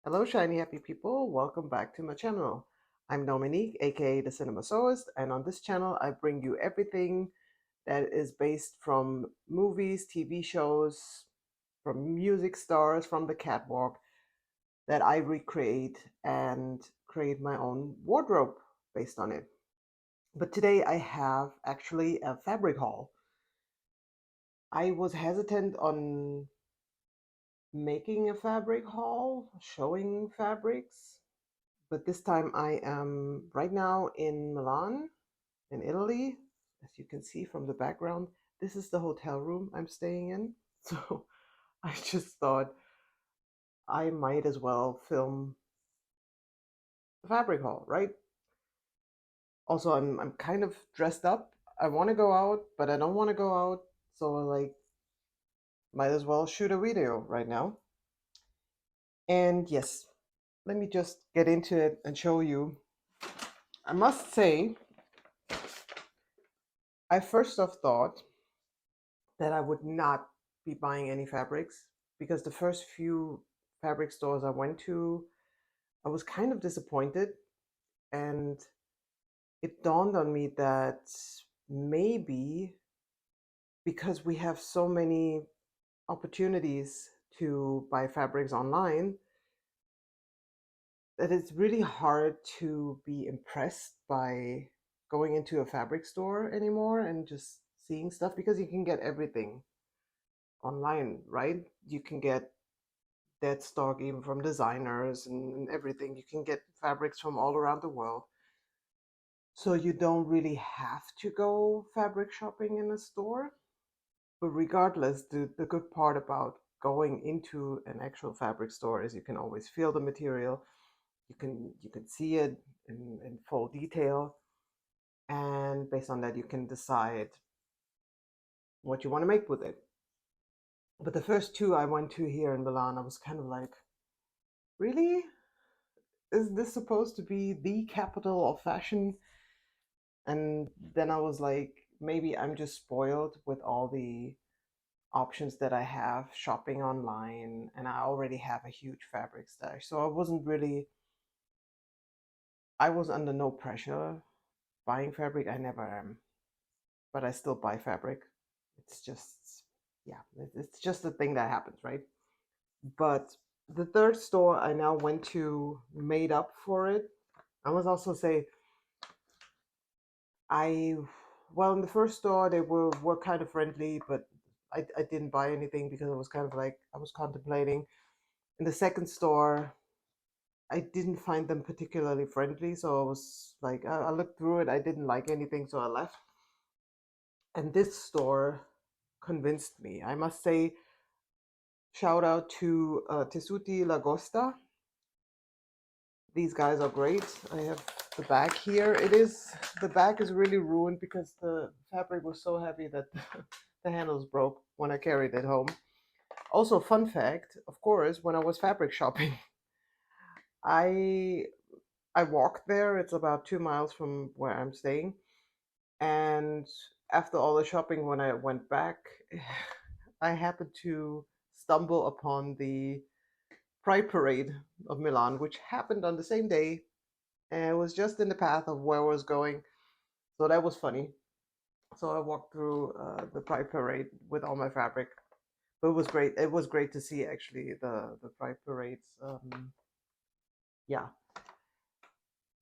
Hello, shiny happy people. Welcome back to my channel. I'm Dominique, aka the Cinema.Sewist, and on this channel, I bring you everything that is based from movies, TV shows, from music stars, from the catwalk that I recreate and create my own wardrobe based on it. But today I have actually a fabric haul. I was hesitant on making a fabric haul, showing fabrics, but this time I am right now in Milan, in Italy. As you can see from the background, this is the hotel room I'm staying in. So I just thought I might as well film the fabric haul, right? Also, I'm kind of dressed up. I want to go out, but I don't want to go out. So like, might as well shoot a video right now. And yes, let me just get into it and show you. I must say, I first off thought that I would not be buying any fabrics because the first few fabric stores I went to, I was kind of disappointed. And it dawned on me that maybe because we have so many opportunities to buy fabrics online, that it's really hard to be impressed by going into a fabric store anymore and just seeing stuff because you can get everything online, right? You can get dead stock even from designers and everything. You can get fabrics from all around the world. So you don't really have to go fabric shopping in a store. But regardless, the good part about going into an actual fabric store is you can always feel the material. You can see it in full detail. And based on that, you can decide what you want to make with it. But the first two I went to here in Milan, I was kind of like, really? Is this supposed to be the capital of fashion? And then I was like, maybe I'm just spoiled with all the options that I have shopping online, and I already have a huge fabric stash. So I was under no pressure buying fabric. I never am, but I still buy fabric. It's just, yeah, it's just a thing that happens, right? But the third store I now went to made up for it. I must also say, I well, in the first store they were kind of friendly, but I didn't buy anything because I was kind of like I was contemplating. In the second store, I didn't find them particularly friendly, so I was like I looked through it, I didn't like anything, so I left. And this store convinced me. I must say, shout out to Tessuti Lagosta. These guys are great. I have the bag here. The bag is really ruined because the fabric was so heavy that the handles broke when I carried it home. Also, fun fact, of course, when I was fabric shopping, I I walked there. It's about 2 miles from where I'm staying. And after all the shopping, when I went back, I happened to stumble upon the Pride Parade of Milan, which happened on the same day, and it was just in the path of where I was going. So that was funny. So I walked through the Pride Parade with all my fabric. But it was great. It was great to see actually the Pride Parades. Yeah.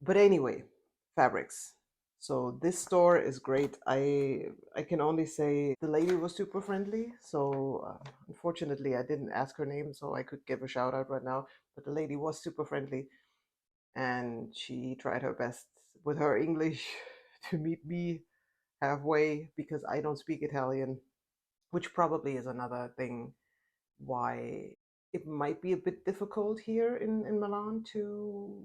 But anyway, fabrics. So this store is great. I can only say the lady was super friendly. So unfortunately, I didn't ask her name, so I could give a shout out right now. But the lady was super friendly, and she tried her best with her English to meet me halfway because I don't speak Italian, which probably is another thing why it might be a bit difficult here in Milan to.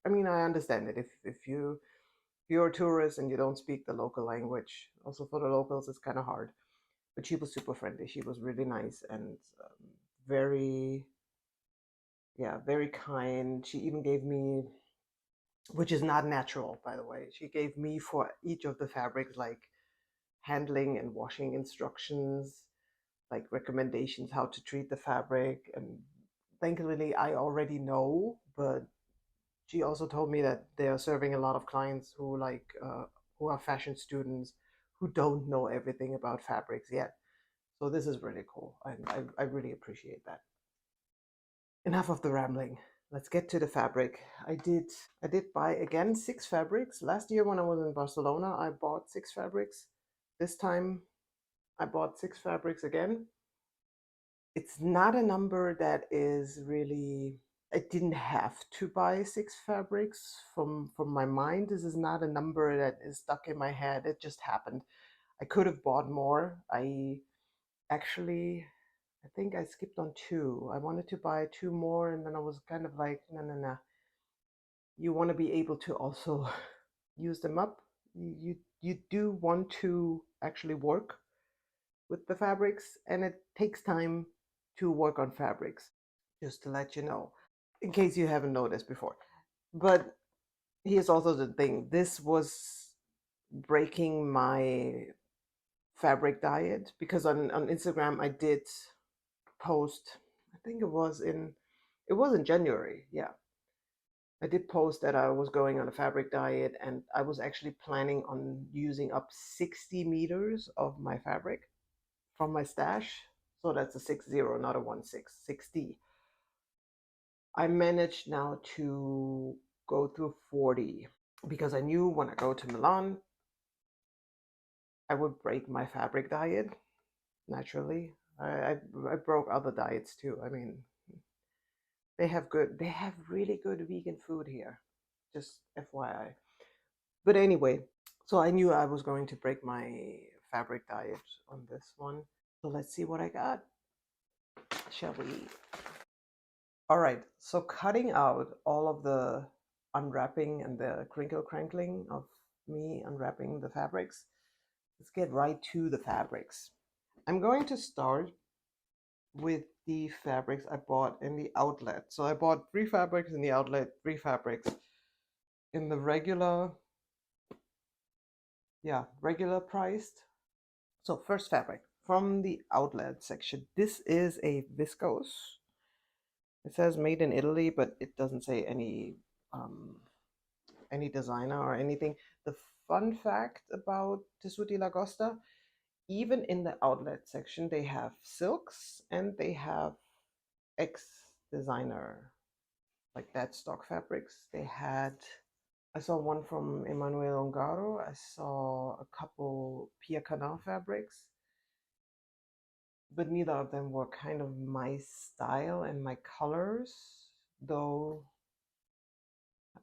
I mean, I understand it if you're a tourist and you don't speak the local language. Also for the locals, it's kind of hard. But she was super friendly. She was really nice and very, yeah, very kind. She even gave me, which is not natural, by the way. She gave me for each of the fabrics like handling and washing instructions, like recommendations how to treat the fabric and thankfully I already know, but she also told me that they are serving a lot of clients who who are fashion students who don't know everything about fabrics yet. So this is really cool. I really appreciate that. Enough of the rambling. Let's get to the fabric. I did buy again 6 fabrics. Last year when I was in Barcelona, I bought 6 fabrics. This time I bought 6 fabrics again. It's not a number that is really, I didn't have to buy 6 fabrics from my mind. This is not a number that is stuck in my head. It just happened. I could have bought more. I actually, I think I skipped on 2. I wanted to buy 2 more, and then I was kind of like, no, no, no. You want to be able to also use them up. You do want to actually work with the fabrics, and it takes time to work on fabrics, just to let you know, in case you haven't noticed before. But here's also the thing, this was breaking my fabric diet, because on Instagram I did post, I think it was in January, yeah. I did post that I was going on a fabric diet, and I was actually planning on using up 60 meters of my fabric from my stash. So that's a 60, not a 16, 60. I managed now to go through 40, because I knew when I go to Milan, I would break my fabric diet naturally. I broke other diets too. I mean, they have really good vegan food here. Just FYI. But anyway, so I knew I was going to break my fabric diet on this one. So let's see what I got. Shall we? All right, so cutting out all of the unwrapping and the crinkle crankling of me unwrapping the fabrics, let's get right to the fabrics. I'm going to start with the fabrics I bought in the outlet. So I bought 3 fabrics in the outlet, 3 fabrics in the regular priced. So first fabric from the outlet section. This is a viscose. It says made in Italy, but it doesn't say any designer or anything. The fun fact about Tessuti Lagosta, even in the outlet section, they have silks and they have ex designer, like that stock fabrics. I saw one from Emanuele Ongaro. I saw a couple Pia Canal fabrics, but neither of them were kind of my style and my colors. Though,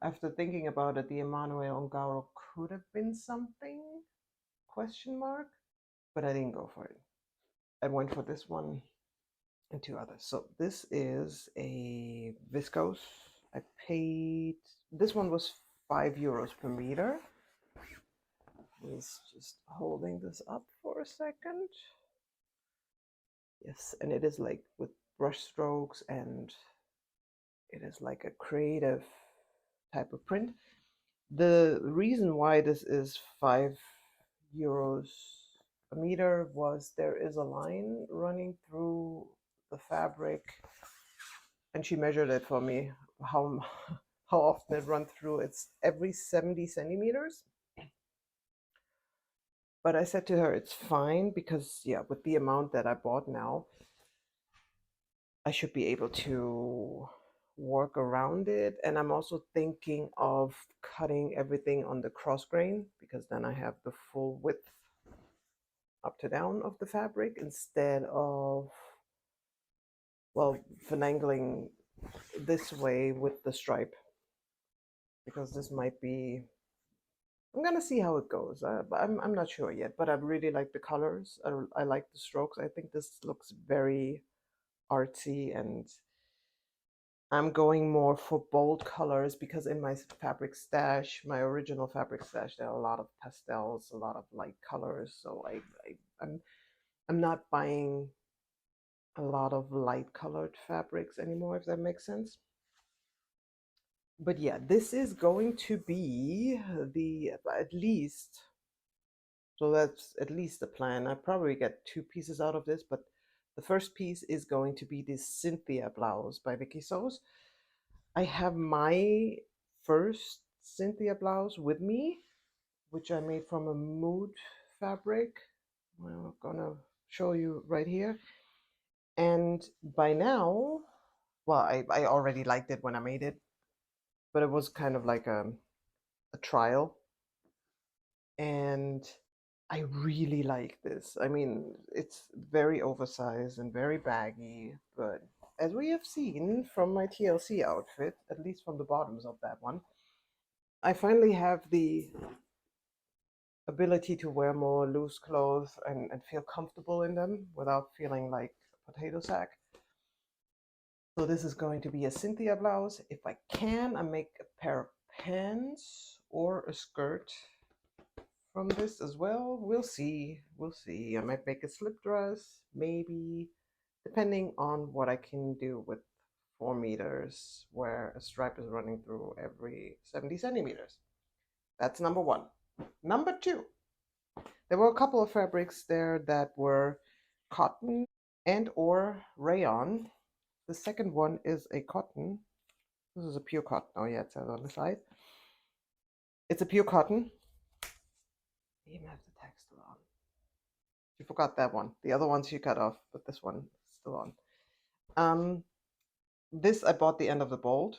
after thinking about it, the Emanuele Ongaro could have been something, question mark, but I didn't go for it. I went for this one and 2 others. So this is a viscose. I paid, this one was €5 per meter. Is just holding this up for a second. Yes, and it is like with brush strokes, and it is like a creative type of print. The reason why this is €5 a meter was there is a line running through the fabric, and she measured it for me how how often it runs through. It's every 70 centimeters. But I said to her, it's fine, because yeah, with the amount that I bought now, I should be able to work around it. And I'm also thinking of cutting everything on the cross grain, because then I have the full width up to down of the fabric, instead of, well, finagling this way with the stripe, because this might be, I'm gonna see how it goes. I'm not sure yet, but I really like the colors. I like the strokes. I think this looks very artsy, and I'm going more for bold colors, because in my fabric stash, my original fabric stash, there are a lot of pastels, a lot of light colors. So I'm not buying a lot of light colored fabrics anymore, if that makes sense. But yeah, this is going to be the, at least, so that's at least the plan. I probably get 2 pieces out of this, but The first piece is going to be this Cynthia blouse by Vicky. I have my first Cynthia blouse with me, which I made from a mood fabric. I'm gonna show you right here. And by now, well, I already liked it when I made it, but it was kind of like a trial. And I really like this. I mean, it's very oversized and very baggy, but as we have seen from my TLC outfit, at least from the bottoms of that one, I finally have the ability to wear more loose clothes and feel comfortable in them without feeling like a potato sack. So this is going to be a Cynthia blouse. If I can, I make a pair of pants or a skirt from this as well. We'll see. We'll see. I might make a slip dress, maybe, depending on what I can do with 4 meters, where a stripe is running through every 70 centimeters. That's number one. Number two, there were a couple of fabrics there that were cotton and or rayon. The second one is a cotton. This is a pure cotton. Oh yeah, it says on the side. It's a pure cotton. I even have the text on. You forgot that one. The other ones you cut off, but this one is still on. This I bought the end of the bolt,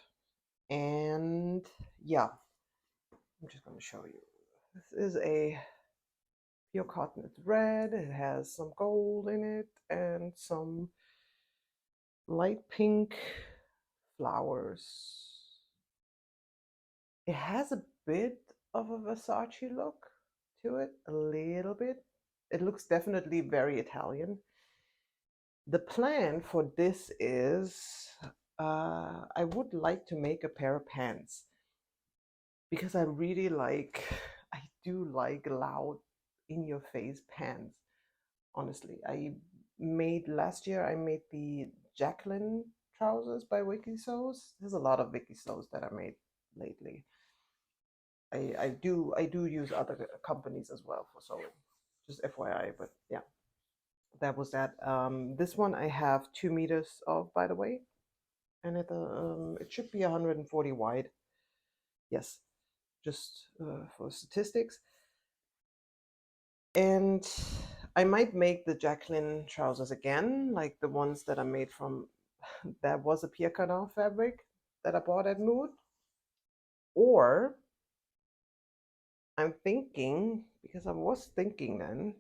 and yeah, I'm just going to show you. This is a pure cotton. It's red. It has some gold in it and some light pink flowers. It has a bit of a Versace look to it, a little bit. It looks definitely very Italian. The plan for this is I would like to make a pair of pants because I really like, I do like loud, in your face pants. Honestly, last year I made the Jacqueline trousers by Wikisource. There's a lot of Wikisource that I made lately. I do use other companies as well for sewing, just FYI. But yeah, that was that. This one I have 2 meters of, by the way, and it should be 140 wide. Yes, just for statistics. And I might make the Jacqueline trousers again, like the ones that I made from that was a Pierre Cardin fabric that I bought at Mood. Or I'm thinking, because I was thinking then,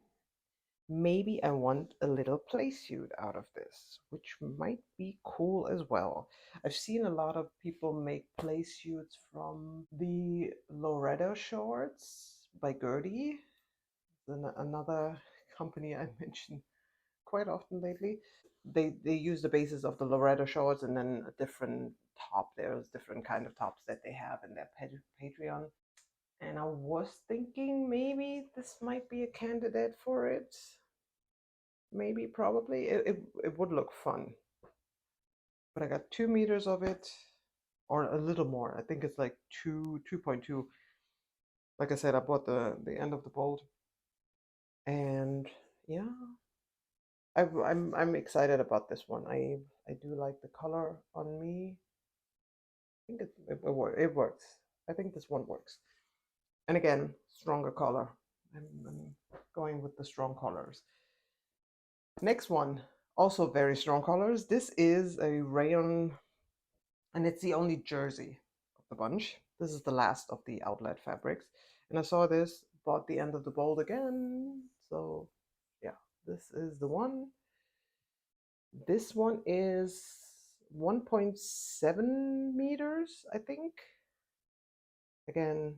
maybe I want a little play suit out of this, which might be cool as well. I've seen a lot of people make play suits from the Loretto shorts by Gertie, another company I mention quite often lately. They use the basis of the Loretto shorts and then a different top. There's different kind of tops that they have in their Patreon. And I was thinking maybe this might be a candidate for it. Maybe, probably. It would look fun. But I got 2 meters of it, or a little more. I think it's like 2.2. Like I said, I bought the end of the bolt. And yeah, I'm excited about this one. I do like the color on me. I think it works. I think this one works. And again, stronger color. I'm going with the strong colors. Next one, also very strong colors. This is a rayon, and it's the only jersey of the bunch. This is the last of the outlet fabrics. And I saw this, bought the end of the bolt again. So yeah, this is the one. This one is 1.7 meters, I think. Again,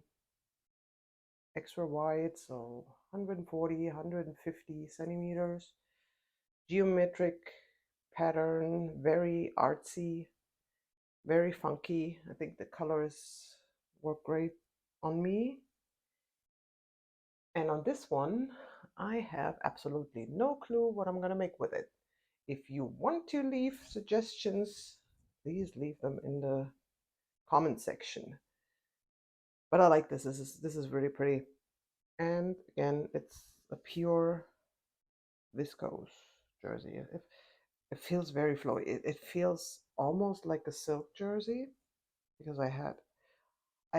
extra wide, so 140, 150 centimeters. Geometric pattern, very artsy, very funky. I think the colors work great on me. And on this one, I have absolutely no clue what I'm gonna make with it. If you want to leave suggestions, please leave them in the comment section. But I like this. This is really pretty. And again, it's a pure viscose jersey. It feels very flowy. It feels almost like a silk jersey because I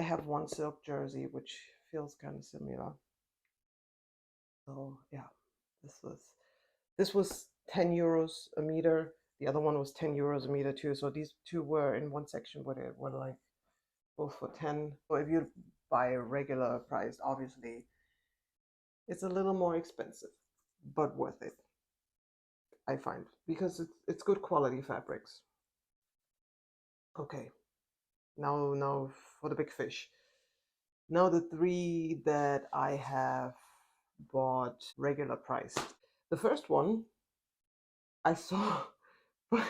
have one silk jersey which feels kind of similar. So yeah, this was this was 10 euros a meter. The other one was 10 euros a meter too. So these two were in one section where they were like both for 10. So if you buy a regular price, obviously it's a little more expensive, but worth it, I find, because it's good quality fabrics. Okay, now for the big fish. Now the three that I have bought regular priced. The first one I saw by,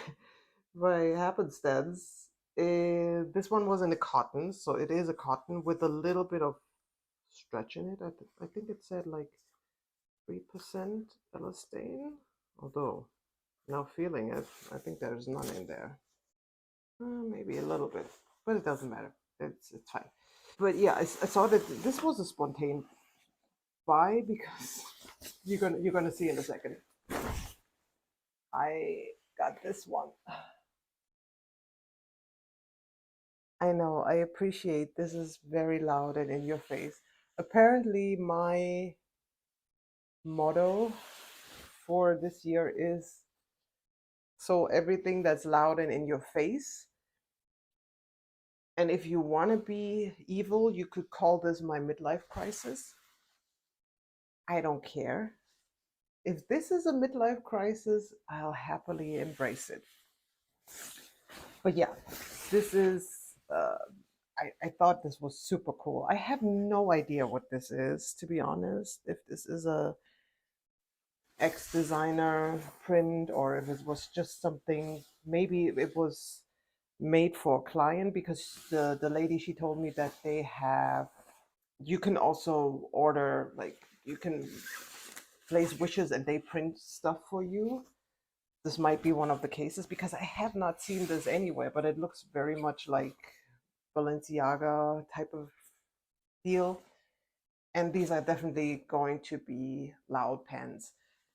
by happenstance. This one was in a cotton, so it is a cotton with a little bit of stretch in it. I think it said like 3% elastane, although now feeling it, I think there's none in there. Maybe a little bit, but it doesn't matter. It's fine. But yeah, I saw that this was a spontaneous buy because you're gonna see in a second. I got this one. I know, I appreciate this is very loud and in your face. Apparently, my motto for this year is so everything that's loud and in your face. And if you want to be evil, you could call this my midlife crisis. I don't care. If this is a midlife crisis, I'll happily embrace it. But yeah, this is. I thought this was super cool. I have no idea what this is, to be honest. If this is a ex designer print or if it was just something, maybe it was made for a client because the lady she told me that they have, you can also order, like you can place wishes and they print stuff for you. This might be one of the cases because I have not seen this anywhere, but it looks very much like Balenciaga type of deal. And these are definitely going to be loud pants.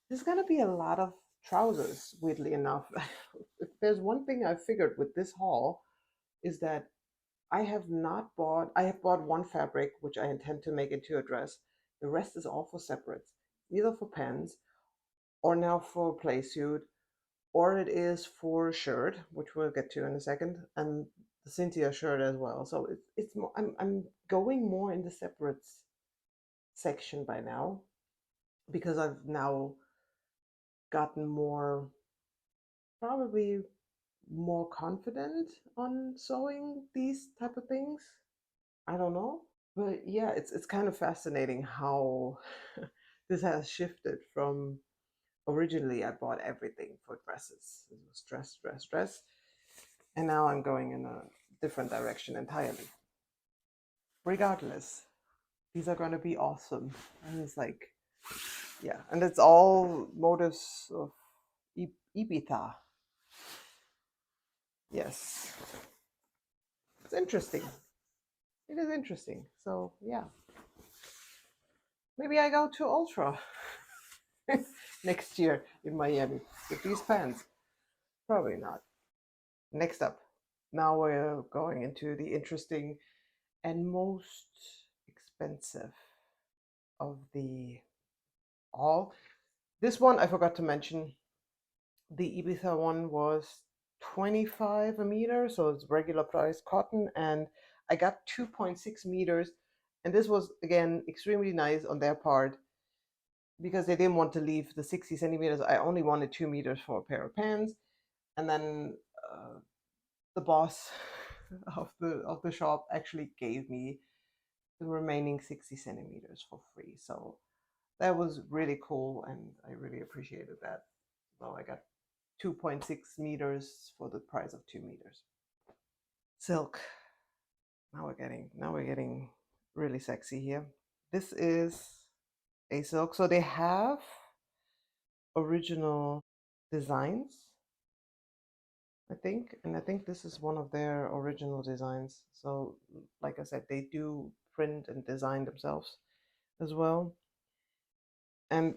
There's going to be a lot of trousers, weirdly enough. If there's one thing I figured with this haul is that I have bought one fabric which I intend to make into a dress. The rest is all for separates, either for pants or now for a play suit, or it is for a shirt, which we'll get to in a second, and the Cynthia shirt as well. So it's more, I'm going more in the separates section by now because I've now gotten more, probably more confident on sewing these type of things. I don't know. But yeah, it's kind of fascinating how this has shifted from originally I bought everything for dresses. It was dress, dress, dress. And now I'm going in a different direction entirely. Regardless, these are going to be awesome. And it's like, yeah, and it's all motives of Ibiza. Yes, it's interesting. It is interesting. So yeah, maybe I go to Ultra next year in Miami with these pants. Probably not. Next up, now we're going into the interesting and most expensive of the all. This one I forgot to mention. The Ibiza one was 25 a meter, so it's regular price cotton, and I got 2.6 meters. And this was again extremely nice on their part because they didn't want to leave the 60 centimeters. I only wanted 2 meters for a pair of pants, and then the boss of the shop actually gave me the remaining 60 centimeters for free. So that was really cool, and I really appreciated that. So I got 2.6 meters for the price of 2 meters. Silk. Now we're getting really sexy here. This is a silk. So they have original designs, I think, and I think this is one of their original designs. So like I said, they do print and design themselves as well. And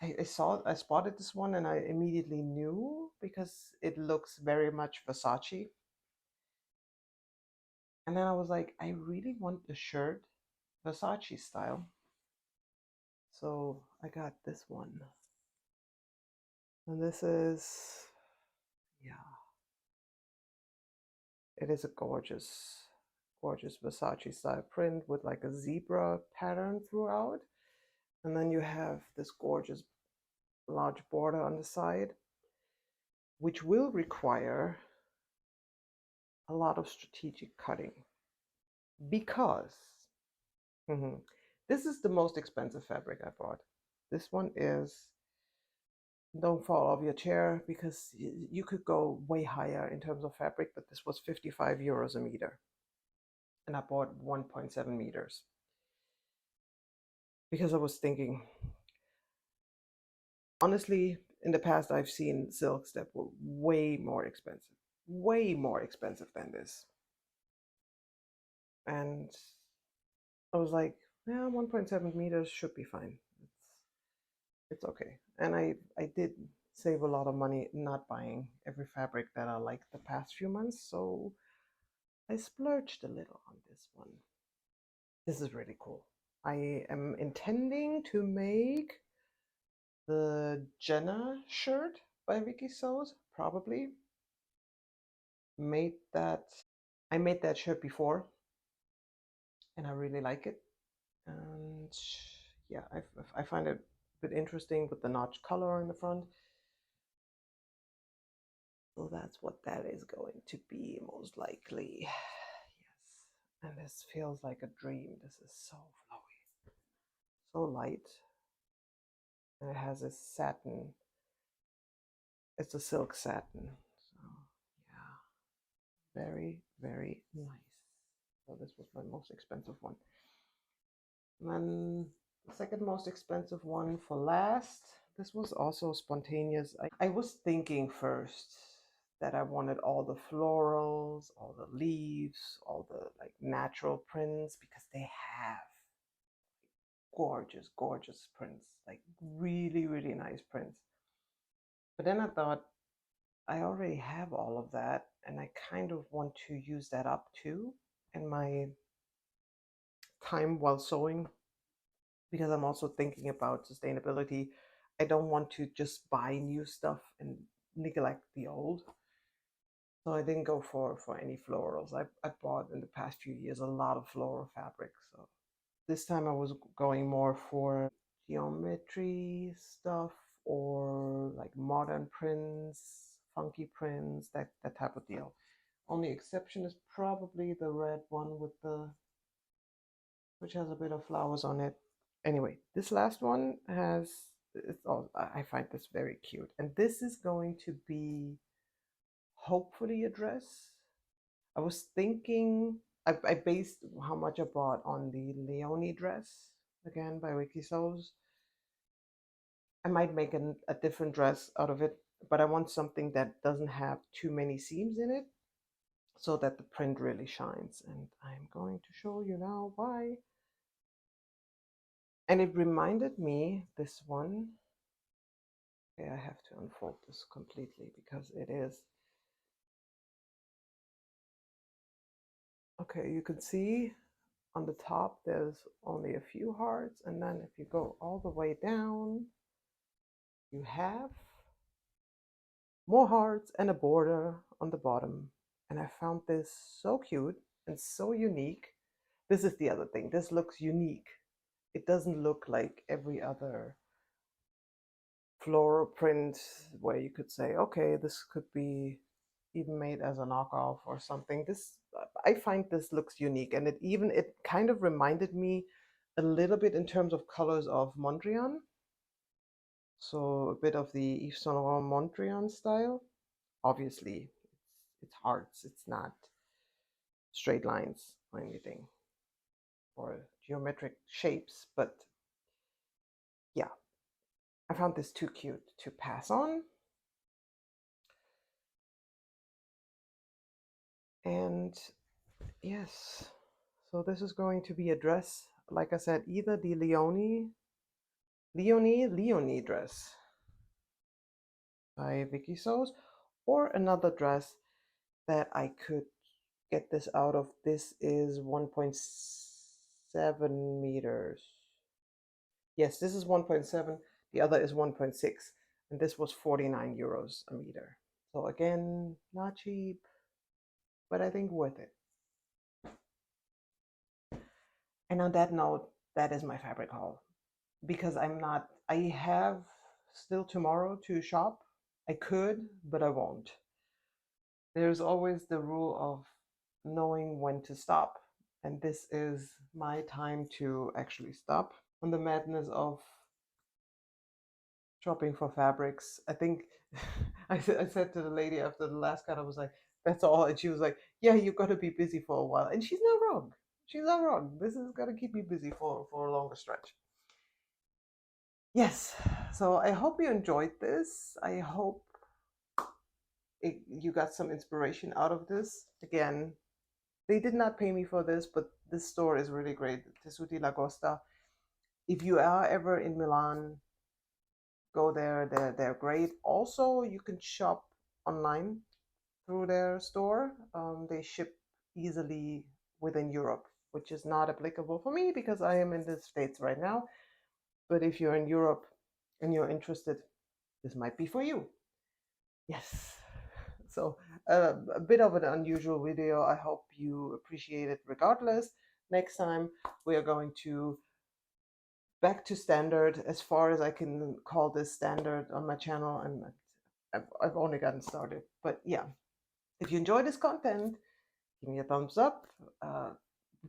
I spotted this one and I immediately knew because it looks very much Versace. And then I was like, I really want a shirt Versace style. So I got this one. And this is, yeah, it is a gorgeous, gorgeous Versace style print with like a zebra pattern throughout. And then you have this gorgeous large border on the side, which will require a lot of strategic cutting because this is the most expensive fabric I bought. This one is, don't fall off your chair because you could go way higher in terms of fabric, but this was 55 euros a meter. And I bought 1.7 meters because I was thinking, honestly, in the past, I've seen silks that were way more expensive than this. And I was like, yeah, 1.7 meters should be fine. It's okay. And I did save a lot of money not buying every fabric that I like the past few months, so I splurged a little on this one. This is really cool. I am intending to make the Jenna shirt by Vicky Sews, probably. Made that I made that shirt before and I really like it. And yeah, I find it a bit interesting with the notch color in the front. So that's what that is going to be, most likely. Yes. And this feels like a dream. This is so flowy, so light. And it has a satin. It's a silk satin. So yeah, very, very nice. So this was my most expensive one. And then the second most expensive one for last. This was also spontaneous. I was thinking first that I wanted all the florals, all the leaves, all the like natural prints because they have gorgeous, gorgeous prints, like really, really nice prints. But then I thought I already have all of that and I kind of want to use that up too in my time while sewing because I'm also thinking about sustainability. I don't want to just buy new stuff and neglect the old. So I didn't go for any florals. I bought in the past few years a lot of floral fabric. So this time I was going more for geometry stuff or like modern prints, funky prints, that type of deal. Only exception is probably the red one with the which has a bit of flowers on it. Anyway, this last one has it's all I find this very cute. And this is going to be hopefully a dress. I was thinking I based how much I bought on the Leonie dress again by Wiki Sews. I might make a different dress out of it, but I want something that doesn't have too many seams in it so that the print really shines. And I'm going to show you now why. And it reminded me, this one, okay, I have to unfold this completely because it is, okay, you can see on the top there's only a few hearts, and then if you go all the way down, you have more hearts and a border on the bottom. And I found this so cute and so unique. This is the other thing. This looks unique. It doesn't look like every other floral print where you could say, okay, this could be even made as a knockoff or something. This I find this looks unique, and it kind of reminded me a little bit in terms of colors of Mondrian. So a bit of the Yves Saint Laurent Mondrian style. Obviously, it's hearts. It's not straight lines or anything or geometric shapes, but yeah, I found this too cute to pass on. And yes, so this is going to be a dress, like I said, either the Leonie Leonie dress by Vicky Sews, or another dress that I could get this out of. This is 1.7 meters. Yes, this is 1.7. The other is 1.6. And this was 49 euros a meter. So again, not cheap, but I think worth it. And on that note, that is my fabric haul. Because I have still tomorrow to shop. I could, but I won't. There's always the rule of knowing when to stop. And this is my time to actually stop on the madness of shopping for fabrics. I think I said to the lady after the last cut, I was like, that's all. And she was like, yeah, you got to be busy for a while. And she's not wrong. She's not wrong. This is going to keep me busy for a longer stretch. Yes. So I hope you enjoyed this. I hope you got some inspiration out of this. Again, they did not pay me for this, but this store is really great. Tessuti L'Agosta. If you are ever in Milan, go there. They're great. Also, you can shop online through their store. They ship easily within Europe, which is not applicable for me because I am in the States right now. But if you're in Europe and you're interested, this might be for you. Yes. So a bit of an unusual video. I hope you appreciate it regardless. Next time we are going to back to standard, as far as I can call this standard on my channel, and I've only gotten started. But yeah, if you enjoy this content, give me a thumbs up.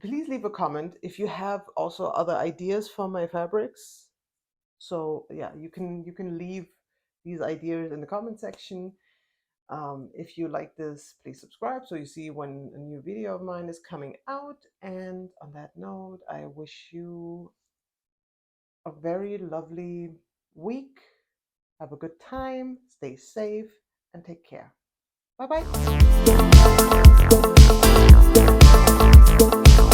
Please leave a comment if you have also other ideas for my fabrics. So yeah, you can leave these ideas in the comment section. If you like this, please subscribe so you see when a new video of mine is coming out. And on that note, I wish you a very lovely week. Have a good time, stay safe, and take care. Bye bye.